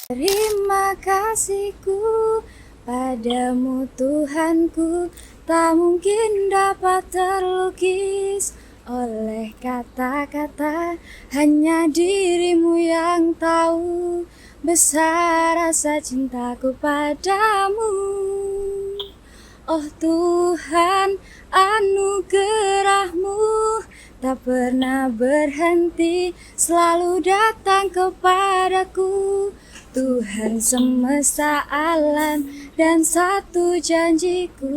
Terima kasihku padamu Tuhanku, tak mungkin dapat terlukis oleh kata-kata. Hanya dirimu yang tahu besar rasa cintaku padamu. Oh Tuhan, anugerahmu tak pernah berhenti, selalu datang kepadaku. Tuhan semesta alam dan satu janjiku,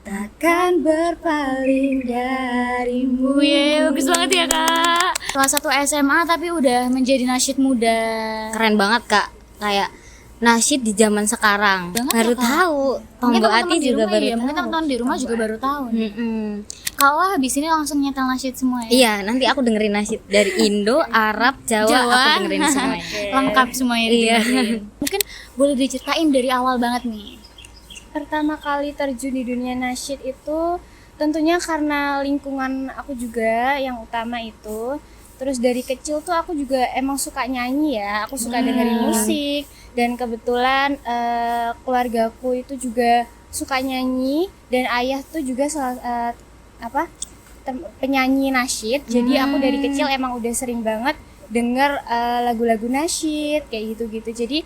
takkan berpaling darimu. Bagus banget ya kak. Kelas 1 SMA tapi udah menjadi nasyid muda. Keren banget kak, kayak nasyid di zaman sekarang. Baru tahu. Tombo Ati juga baru tahu. Mungkin teman-teman di rumah juga baru tahu. Kalau habis ini langsung nyetel nasyid semua ya? Iya, nanti aku dengerin nasyid dari Indo, Arab, Jawa. Aku dengerin semuanya. Lengkap semuanya Iya. Mungkin boleh diceritain dari awal banget nih. Pertama kali terjun di dunia nasyid itu tentunya karena lingkungan aku juga yang utama itu. Terus dari kecil tuh aku juga emang suka nyanyi ya, aku suka dengerin musik. Dan kebetulan keluargaku itu juga suka nyanyi, dan ayah tuh juga penyanyi nasyid. Jadi aku dari kecil emang udah sering banget denger lagu-lagu nasyid kayak gitu-gitu. Jadi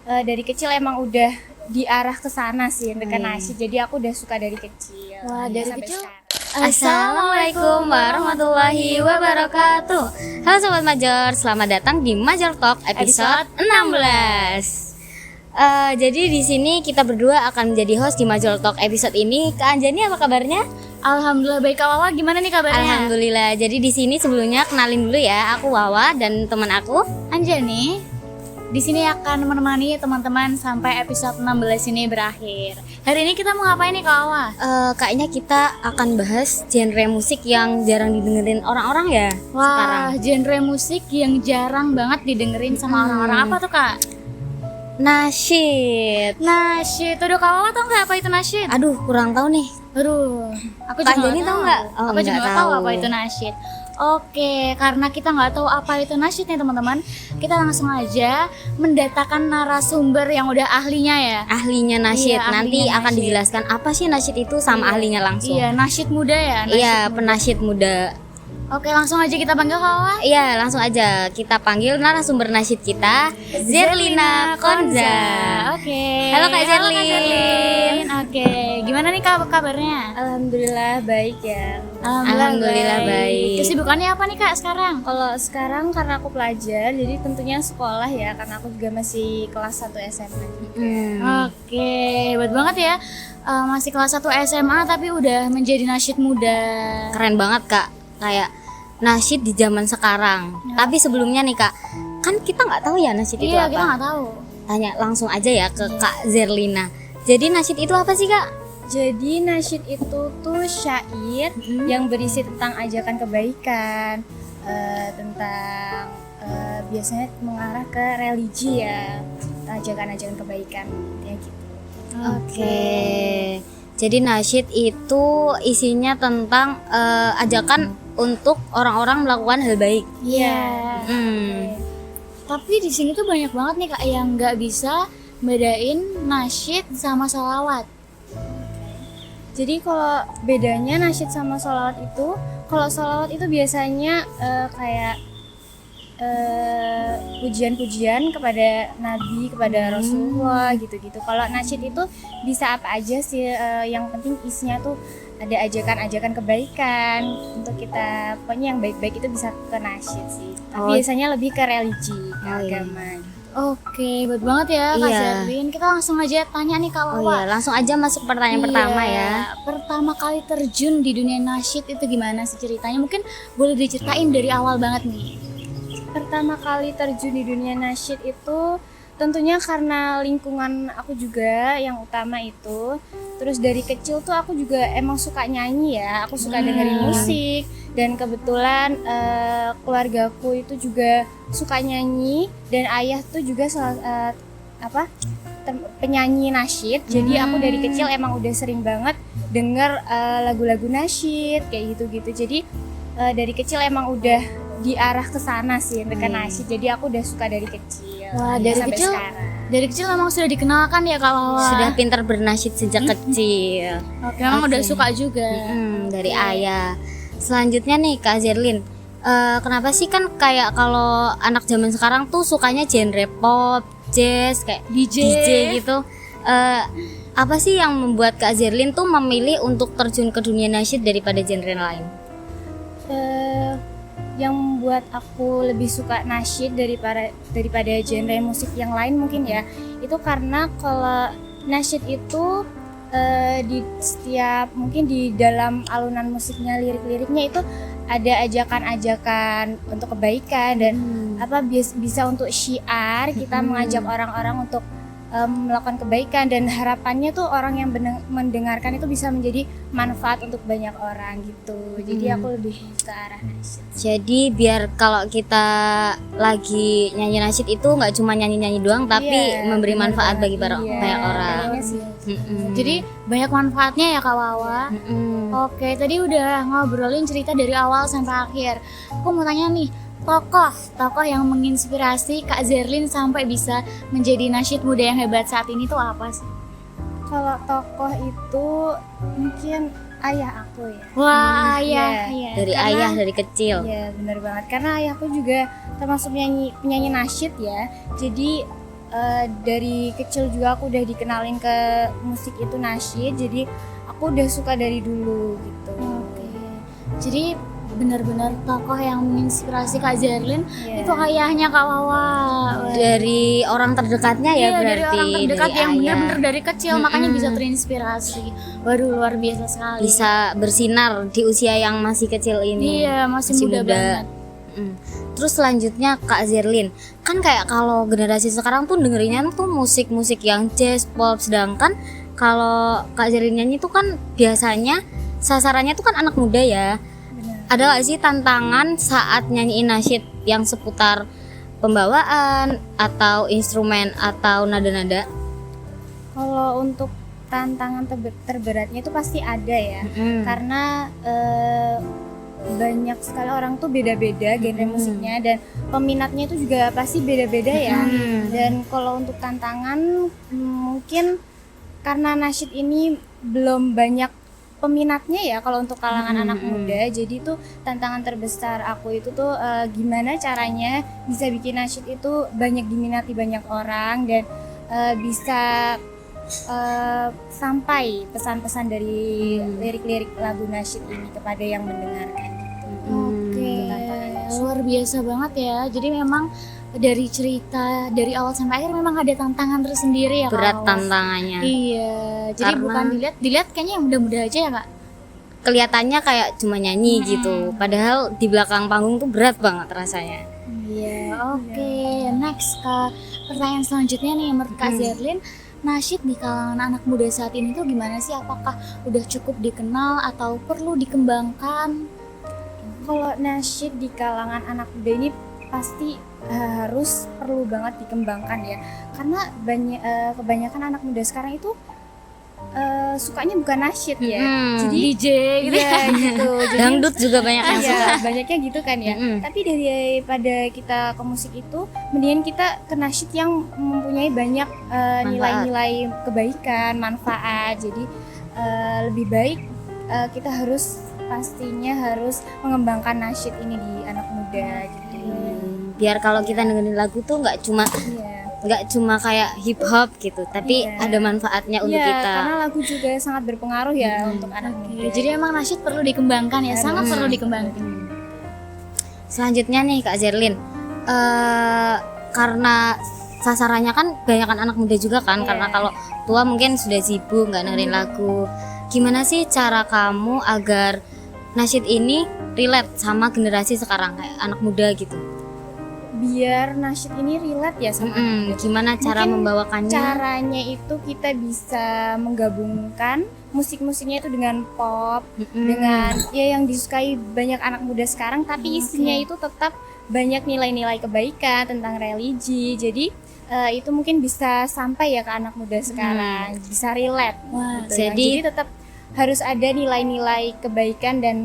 dari kecil emang udah diarah ke sana sih ke nasyid. Jadi aku udah suka dari kecil. Wah, dari sampai kecil. sekarang. Assalamualaikum warahmatullahi wabarakatuh. Halo Sobat Major, selamat datang di Major Talk episode 16. Jadi di sini kita berdua akan menjadi host di Major Talk episode ini. Kak Anjani, apa kabarnya? Alhamdulillah baik. Kak Wawa gimana nih kabarnya? Alhamdulillah. Jadi di sini sebelumnya kenalin dulu ya, aku Wawa dan teman aku Anjani. Di sini akan menemani teman-teman sampai episode 16 ini berakhir. Hari ini kita mau ngapain nih Kak Wawa? Kayaknya kita akan bahas genre musik yang jarang didengerin orang-orang ya sekarang. Wah, genre musik yang jarang banget didengerin sama orang-orang. Apa tuh Kak? Nasyid. Nasyid. Aduh, Kak Wawa tau nggak apa itu nasyid? Aduh, kurang tahu nih. Aduh, aku Kak juga Anjani nggak tahu nggak? Oh, aku juga nggak nggak tahu tahu. apa itu nasyid. Oke, karena kita nggak tahu apa itu nasyid nih teman-teman, kita langsung aja mendatangkan narasumber yang udah ahlinya ya. Ahlinya nasyid. Iya, Nanti ahlinya akan nasyid. dijelaskan apa sih nasyid itu sama ahlinya langsung. Iya, nasyid muda ya. Nasyid Iya, muda. penasyid muda. Oke, langsung aja kita panggil Kak Wawa. Iya, langsung aja kita panggil narasumber nasyid kita, Zerlina Konza. Oke. Halo, Kak Zerlin. Oke, gimana nih kabarnya? Alhamdulillah baik ya. Alhamdulillah baik. Kesibukannya apa nih Kak sekarang? Kalau sekarang karena aku pelajar, jadi tentunya sekolah ya, karena aku juga masih kelas 1 SMA juga. Oke, hebat banget ya. Masih kelas 1 SMA tapi udah menjadi nasyid muda. Keren banget Kak, kayak nasyid di zaman sekarang. Tapi sebelumnya nih Kak, kan kita nggak tahu ya nasyid itu Iya, apa. kita nggak tahu. Tanya langsung aja ya ke Kak Zerlina. Jadi nasyid itu apa sih Kak? Jadi nasyid itu tuh syair yang berisi tentang ajakan kebaikan, tentang biasanya mengarah ke religi ya, ajakan-ajakan kebaikan ya gitu. Oke. Jadi nasyid itu isinya tentang ajakan untuk orang-orang melakukan hal baik. Iya. Hmm. Tapi di sini tuh banyak banget nih Kak yang nggak bisa bedain nasyid sama sholawat. Jadi kalau bedanya nasyid sama sholawat itu, kalau sholawat itu biasanya kayak pujian-pujian kepada Nabi, kepada Rasulullah gitu-gitu. Kalau nasyid itu bisa apa aja sih, yang penting isinya tuh ada ajakan-ajakan kebaikan untuk kita, pokoknya yang baik-baik itu bisa ke nasyid sih. Tapi biasanya lebih ke religi, ke agama. Oke, hebat banget ya Kak Iya. Zerlin. Kita langsung aja tanya nih Kak Oh Wawa. iya, langsung aja masuk pertanyaan pertama ya. Pertama kali terjun di dunia nasyid itu gimana sih ceritanya? Mungkin boleh diceritain dari awal banget nih. Pertama kali terjun di dunia nasyid itu tentunya karena lingkungan aku juga yang utama itu. Terus dari kecil tuh aku juga emang suka nyanyi ya, aku suka dengerin musik. Dan kebetulan keluargaku itu juga suka nyanyi, dan ayah tuh juga penyanyi nasyid. Jadi aku dari kecil emang udah sering banget denger lagu-lagu nasyid kayak gitu-gitu. Jadi dari kecil emang udah diarah ke sana sih ke nasyid. Jadi aku udah suka dari kecil Wah, Ya, sampai sekarang. dari kecil memang sudah dikenalkan ya Kak Wawa. Sudah pintar bernasyid sejak kecil. Oke, memang udah suka juga. Dari ayah. Selanjutnya nih Kak Zerlin, kenapa sih kan kayak kalau anak zaman sekarang tuh sukanya genre pop, jazz, kayak DJ. gitu. Apa sih yang membuat Kak Zerlin tuh memilih untuk terjun ke dunia nasyid daripada genre lain? Yang membuat aku lebih suka nasyid daripada genre musik yang lain mungkin ya, itu karena kalau nasyid itu di setiap mungkin di dalam alunan musiknya, lirik-liriknya itu ada ajakan-ajakan untuk kebaikan dan bisa untuk syiar, kita mengajak orang-orang untuk melakukan kebaikan, dan harapannya tuh orang yang mendengarkan itu bisa menjadi manfaat untuk banyak orang gitu. Jadi aku lebih ke arah nasyid. Jadi biar kalau kita lagi nyanyi nasyid itu nggak cuma nyanyi-nyanyi doang, tapi Iya, memberi bener manfaat banget. bagi banyak orang. Kayaknya sih. Jadi banyak manfaatnya ya Kak Wawa. Oke, tadi udah ngobrolin cerita dari awal sampai akhir. Aku mau tanya nih, tokoh yang menginspirasi Kak Zerlin sampai bisa menjadi nasyid muda yang hebat saat ini tuh apa sih? Kalau tokoh itu mungkin ayah aku ya. Wah, Iya. iya. Dari Karena- ayah dari kecil. Iya benar banget, karena ayahku juga termasuk penyanyi nasyid ya. Jadi dari kecil juga aku udah dikenalin ke musik itu nasyid, jadi aku udah suka dari dulu gitu. Oke. Jadi benar-benar tokoh yang menginspirasi Kak Zerlin Iya. itu ayahnya Kak Wawa. Wah. Dari orang terdekatnya ya Iya, berarti. dari orang terdekat dari yang ayah. benar-benar dari kecil makanya bisa terinspirasi. Waduh, luar biasa sekali. Bisa bersinar di usia yang masih kecil ini. Iya, masih muda banget. Terus selanjutnya Kak Zerlin, kan kayak kalau generasi sekarang tuh dengerinnya tuh musik-musik yang jazz, pop, sedangkan kalau Kak Zerlin nyanyi tuh kan biasanya sasarannya tuh kan anak muda ya. Benar. Ada gak sih tantangan saat nyanyiin nasyid yang seputar pembawaan atau instrumen atau nada-nada? Kalau untuk tantangan terberatnya itu pasti ada ya, karena banyak sekali orang tuh beda-beda genre musiknya dan peminatnya itu juga pasti beda-beda ya. Dan kalau untuk tantangan mungkin karena nasyid ini belum banyak peminatnya ya kalau untuk kalangan anak muda, jadi tuh tantangan terbesar aku itu tuh gimana caranya bisa bikin nasyid itu banyak diminati banyak orang dan bisa sampai pesan-pesan dari lirik-lirik lagu nasyid ini kepada yang mendengarkan. Oke, luar biasa banget ya. Jadi memang dari cerita dari awal sampai akhir memang ada tantangan tersendiri ya Kak Berat Wawa. tantangannya. Iya, jadi Karena- bukan dilihat kayaknya yang muda-muda aja ya Kak. Kelihatannya kayak cuma nyanyi gitu, padahal di belakang panggung tuh berat banget rasanya. Iya, oke. Next ke pertanyaan selanjutnya nih menurut Kak Zerlin, nasyid di kalangan anak muda saat ini tuh gimana sih? Apakah udah cukup dikenal atau perlu dikembangkan? Kalau nasyid di kalangan anak muda ini pasti harus perlu banget dikembangkan ya, karena kebanyakan anak muda sekarang itu sukanya bukan nasyid ya, jadi DJ gitu. iya gitu. Jadi Dangdut juga banyak yang iya, suka. banyaknya gitu kan ya. Tapi daripada kita ke musik itu, mendingan kita ke nasyid yang mempunyai banyak nilai-nilai kebaikan, manfaat. Jadi lebih baik kita pastinya harus mengembangkan nasyid ini di anak muda gitu. Biar kalau kita dengerin lagu tuh nggak cuma kayak hip hop gitu, tapi Iya. ada manfaatnya untuk Iya, kita. karena lagu juga sangat berpengaruh ya untuk anak muda. Jadi emang nasyid perlu dikembangkan ya, sangat perlu dikembangkan. Selanjutnya nih Kak Zerlin, karena sasarannya kan banyakan anak muda juga kan, karena kalau tua mungkin sudah sibuk nggak dengerin lagu. Gimana sih cara kamu agar nasyid ini relate sama generasi sekarang kayak anak muda gitu? Biar nasyid ini relate ya sama anak muda. Gimana cara Mungkin membawakannya? Caranya itu kita bisa menggabungkan musik-musiknya itu dengan pop, dengan ya yang disukai banyak anak muda sekarang, tapi isinya itu tetap banyak nilai-nilai kebaikan tentang religi. Jadi itu mungkin bisa sampai ya ke anak muda sekarang, bisa relate. Wah, gitu ya. jadi- Jadi tetap harus ada nilai-nilai kebaikan dan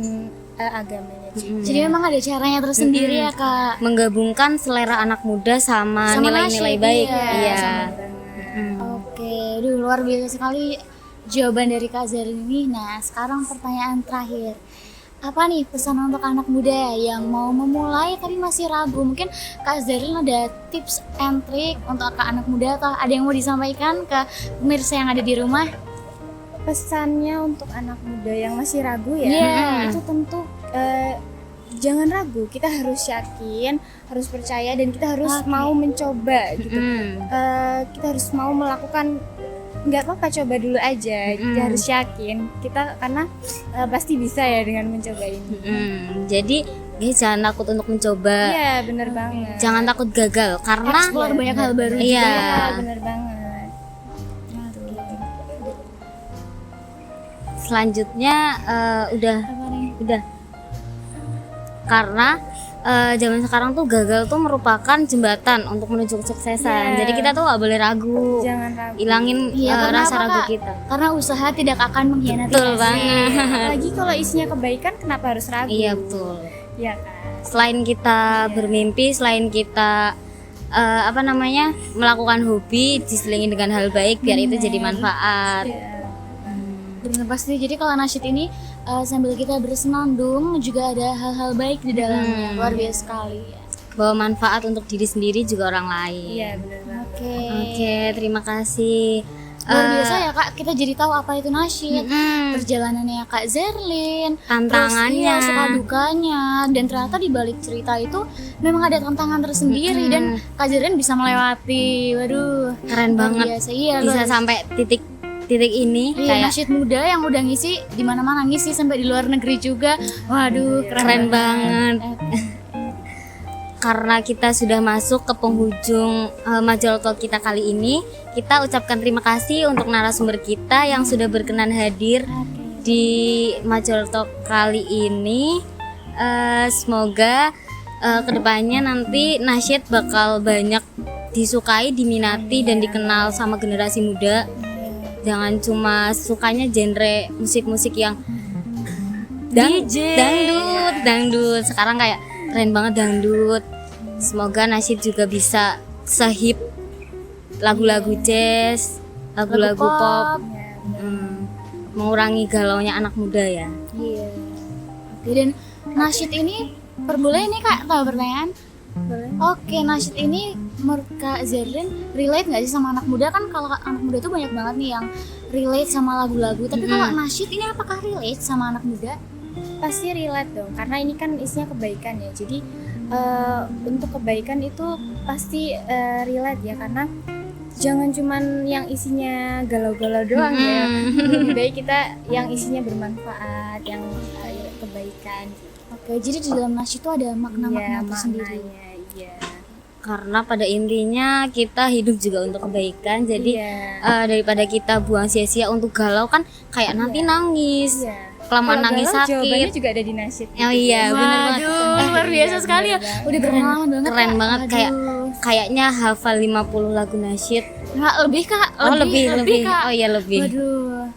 agamanya Jadi memang ada caranya tersendiri ya Kak. Menggabungkan selera anak muda sama Sama nilai-nilai nasyid, baik. iya. Iya. Oke, duh luar biasa sekali jawaban dari Kak Zerlin ini. Nah, sekarang pertanyaan terakhir. Apa nih pesan untuk anak muda yang mau memulai tapi masih ragu? Mungkin Kak Zerlin ada tips and trick untuk ke anak muda atau ada yang mau disampaikan ke pemirsa yang ada di rumah? Pesannya untuk anak muda yang masih ragu ya, Iya. itu tentu jangan ragu, kita harus yakin, harus percaya, dan kita harus mau mencoba gitu. Kita harus mau melakukan, nggak apa-apa, coba dulu aja. Kita harus yakin kita, karena pasti bisa ya dengan mencoba ini. Jadi jangan takut untuk mencoba. Iya, bener banget. Jangan takut gagal karena Explore banyak hal baru Iya. juga. Iya, bener banget. selanjutnya udah Apa nih? udah karena zaman sekarang tuh gagal tuh merupakan jembatan untuk menuju kesuksesan. Iya. Jadi kita tuh nggak boleh ragu. Jangan ragu. Ilangin Iya, karena rasa apa, ragu Kak? kita. Karena usaha tidak akan mengkhianati Betul hasil. banget. Apalagi kalau isinya kebaikan, kenapa harus ragu? Iya betul. Iya kan. Selain kita bermimpi, selain kita melakukan hobi, diselingi dengan hal baik biar itu jadi manfaat. Iya. Benar pasti. Jadi kalau nasyid ini sambil kita bersenandung juga ada hal-hal baik di dalamnya. Luar biasa sekali ya. Bawa manfaat untuk diri sendiri juga orang lain. Iya, bener banget. Oke, terima kasih. Luar biasa ya Kak, kita jadi tahu apa itu nasyid, perjalanannya Kak Zerlin, Tantangannya. terus, iya, suka dukanya, dan ternyata di balik cerita itu memang ada tantangan tersendiri dan Kak Zerlin bisa melewati. Waduh, Keren luar banget. biasa. Iya, Bisa luar biasa. sampai titik ini Iya, kayak nasyid muda yang udah ngisi di mana-mana, ngisi sampai di luar negeri juga. Waduh, keren banget. Karena kita sudah masuk ke penghujung Majel Talk kita kali ini, kita ucapkan terima kasih untuk narasumber kita yang sudah berkenan hadir di Majel Talk kali ini. Semoga kedepannya nanti nasyid bakal banyak disukai, diminati, dan dikenal sama generasi muda. Jangan cuma sukanya genre musik-musik yang dangdut. Sekarang kayak keren banget dangdut. Semoga nasyid juga bisa sehip lagu-lagu jazz, lagu-lagu pop, mengurangi galaunya anak muda ya. Iya. Oke, dan nasyid ini boleh nih Kak, tahu pertanyaan? Boleh. Oke, nasyid ini menurut Kak Zerlin relate nggak sih sama anak muda? Kan kalau anak muda tuh banyak banget nih yang relate sama lagu-lagu. Tapi kalau nasyid ini apakah relate sama anak muda? Pasti relate dong, karena ini kan isinya kebaikan ya. Jadi untuk kebaikan itu pasti relate ya, karena jangan cuman yang isinya galau-galau doang ya. Lebih baik kita yang isinya bermanfaat, yang kebaikan. Oke, jadi di dalam nasyid itu ada makna-makna tersendiri. Maknanya, iya. Karena pada intinya kita hidup juga untuk kebaikan. Jadi daripada kita buang sia-sia untuk galau kan kayak nanti nangis. Iya. Kelamaan Kalau nangis galau, sakit. jawabannya juga ada di nasyid. Oh iya, bener banget. Waduh, luar biasa sekali ya. Udah berpengalaman banget. Keren Kak. banget, Aduh. kayaknya hafal 50 lagu nasyid. Nggak, lebih Kak. Oh, lebih. Kak. Oh iya, lebih. Waduh.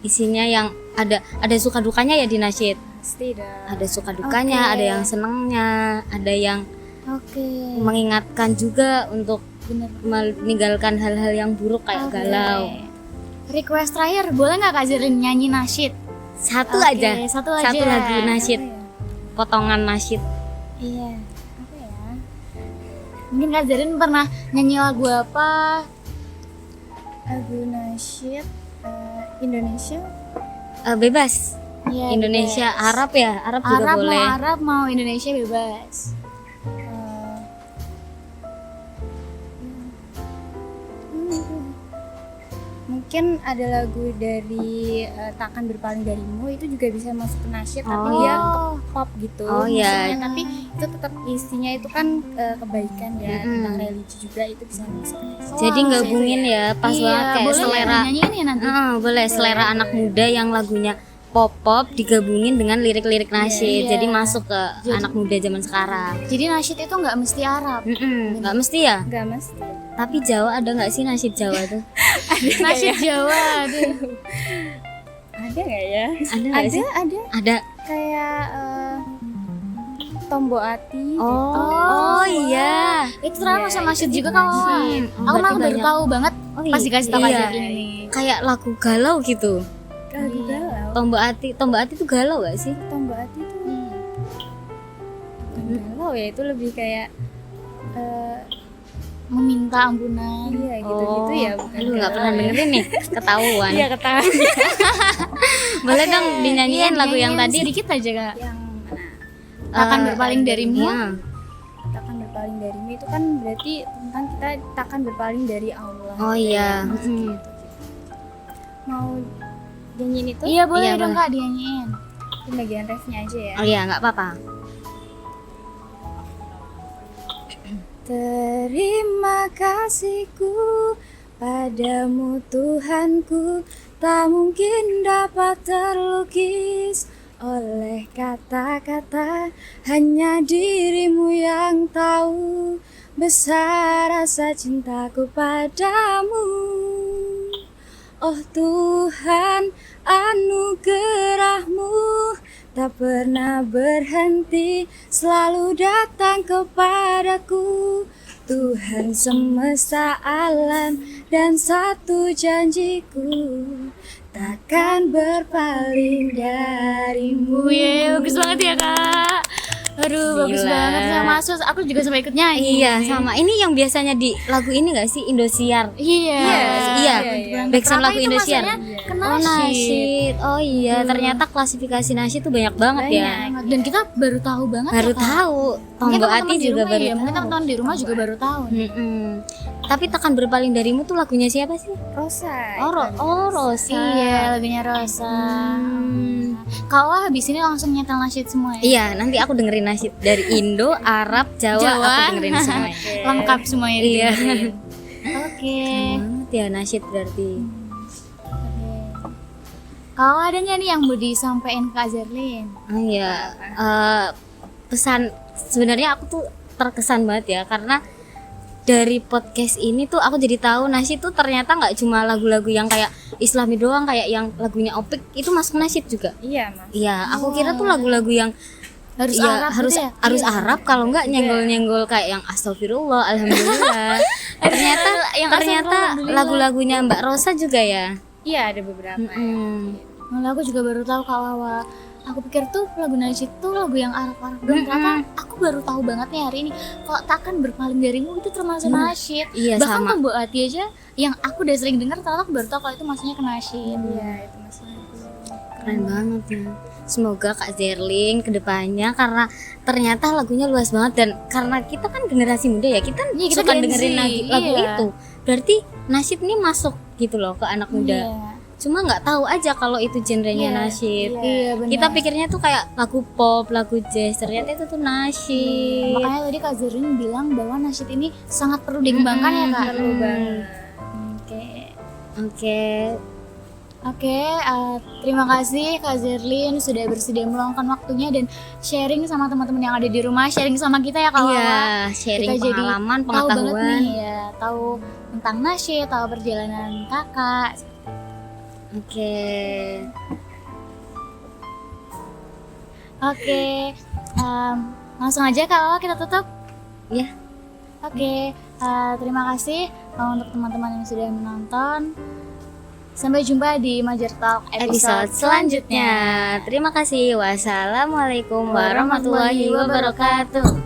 Isinya yang ada suka dukanya ya di nasyid. Pasti dong. Ada suka dukanya, Oke. ada yang senengnya, ada yang Oke. mengingatkan juga untuk Bener. meninggalkan hal-hal yang buruk kayak Oke. galau. Request terakhir, boleh nggak Kak Zerlin nyanyi nasyid? Satu Oke, aja. satu aja. Satu lagu nasyid. Potongan nasyid. Iya. Apa ya? Mungkin Kak Zerlin pernah nyanyi lagu apa? Lagu nasyid Indonesia. Bebas. Iya, Indonesia, bebas. Arab ya, Arab juga Arab boleh. mau Arab mau Indonesia bebas. Mungkin ada lagu dari Takkan Berpaling Darimu, itu juga bisa masuk ke nasyid, tapi Oh. dia ke pop gitu. Oh, iya. musiknya, tapi itu tetap isinya itu kan kebaikan ya, tentang religi juga, itu bisa masuk ke nasyid. Jadi Wah, gabungin ya, pas iya, banget kayak boleh selera. nyanyiin ya nanti. Boleh selera anak muda yang lagunya pop digabungin dengan lirik-lirik nasyid. Iya. Jadi masuk ke anak muda zaman sekarang. Jadi nasyid itu nggak mesti Arab. Nggak mesti ya. Enggak mesti. Tapi Jawa ada nggak sih nasyid Jawa tuh? Nasyid Jawa, aduh. Ada nggak ya? Ada nggak sih? Ada Ada. kayak Tombo Ati. Oh, iya. Itu ternyata Iya, sama nasyid itu juga nasyid. kawan. Aku Berarti malah baru banyak. tahu banget Oh, pas dikasih tahu iya. Kak Zerlin ini. Kayak lagu galau gitu. Lagu galau. Tombo Ati tuh galau gak sih? Tombo Ati itu bukan galau ya, itu lebih kayak Meminta ampunan. iya gitu-gitu ya, bukan Aduh, nggak galau pernah ya. dengerin nih, ketahuan. Iya, ketahuan. Boleh dong dinyanyiin Iya, lagu yang nyanyiin tadi? sedikit aja Kak. Yang Takkan berpaling darimu. Iya. takkan berpaling darimu itu kan berarti tentang kita takkan berpaling dari Allah. Oh iya. Gitu. Mau nyanyiin itu? Iya boleh Iya, dong boleh. Kak dinyanyiin. Itu bagian refnya aja ya. Oh iya, nggak apa-apa. Terima kasihku padamu Tuhanku, tak mungkin dapat terlukis oleh kata-kata, hanya dirimu yang tahu besar rasa cintaku padamu. Oh Tuhan, anugerahmu tak pernah berhenti, selalu datang kepadaku. Tuhan semesta alam dan satu janjiku, takkan berpaling darimu. Bagus banget ya Kak. Aduh bagus Gila. banget sama Sus. Aku juga sampai ikut nyanyi. Iya, sama. Ini yang biasanya di lagu ini gak sih? Indosiar. Iya. Iya. Backsound Kenapa lagu itu Indosiar. masanya ke Oh, nasyid? nasyid. Oh iya, ternyata klasifikasi nasyid tuh banyak banget ya. Dan kita baru tahu banget Baru ya, Kak. tahu. Mungkin Tombo teman-teman Ati di juga rumah baru ya, mungkin tahu. teman-teman di rumah juga baru tahu. Mm-mm. Tapi takkan berpaling darimu tuh lagunya siapa sih? Rosa. Rosa. Iya, lagunya Rosa. Kalau habis ini langsung nyetel nasyid semua ya. Iya, nanti aku dengerin nasyid dari Indo, Arab, Jawa, Jawa. aku dengerin semuanya. Lengkap semuanya. Iya. didengerin. Oke. Banget ya nasyid berarti. Kalau ada nggak nih yang mau disampaikan ke Kak Zerlin? Oh iya, pesan sebenarnya aku tuh terkesan banget ya karena dari podcast ini tuh aku jadi tahu nasyid tuh ternyata nggak cuma lagu-lagu yang kayak Islami doang, kayak yang lagunya Opik itu masuk nasyid juga. Iya, Mas. Iya, aku kira tuh lagu-lagu yang Harus ya, Arab harus gitu ya? harus Arab, kalau nggak nyenggol-nyenggol kayak yang astagfirullah, alhamdulillah. ternyata Yang ternyata astagfirullah, lagu-lagunya Mbak Rosa juga ya. Iya, ada beberapa. Malah aku juga baru tahu Kak Wawa. Aku pikir tuh lagu nasyid tuh lagu yang Arab-Arab doang. Ternyata aku baru tahu banget nih hari ini kalau takkan berpaling darimu itu termasuk nasyid. Iya, Bahkan sama. Tombo Ati aja yang aku udah sering dengar, ternyata aku baru tahu kalau itu masuknya ke nasyid. Iya, itu masalah. Keren banget ya. Semoga Kak Zerlin kedepannya, karena ternyata lagunya luas banget dan karena kita kan generasi muda ya, kita, Iya, kita suka Gen Z, dengerin lagu iya. itu. Berarti nasyid ini masuk gitu loh ke anak muda. Iya. Cuma nggak tahu aja kalau itu genrenya Iya, nasyid. Iya, benar. Kita pikirnya tuh kayak lagu pop, lagu jazz, ternyata itu tuh nasyid. Makanya tadi Kak Zerlin bilang bahwa nasyid ini sangat perlu dikembangkan ya Kak. Perlu banget. Oke. Oke, terima kasih Kak Zerlin sudah bersedia meluangkan waktunya dan sharing sama teman-teman yang ada di rumah, sharing sama kita ya Kak Wawa. Iya, sharing Kita jadi pengalaman, tahu banget pengetahuan. nih ya, tahu tentang nasyid, tahu perjalanan kakak. Oke. Oke, langsung aja Kak Wawa kita tutup. Ya. Oke, terima kasih untuk teman-teman yang sudah menonton. Sampai jumpa di Majer Talk Episode selanjutnya. Terima kasih. Wassalamualaikum warahmatullahi wabarakatuh.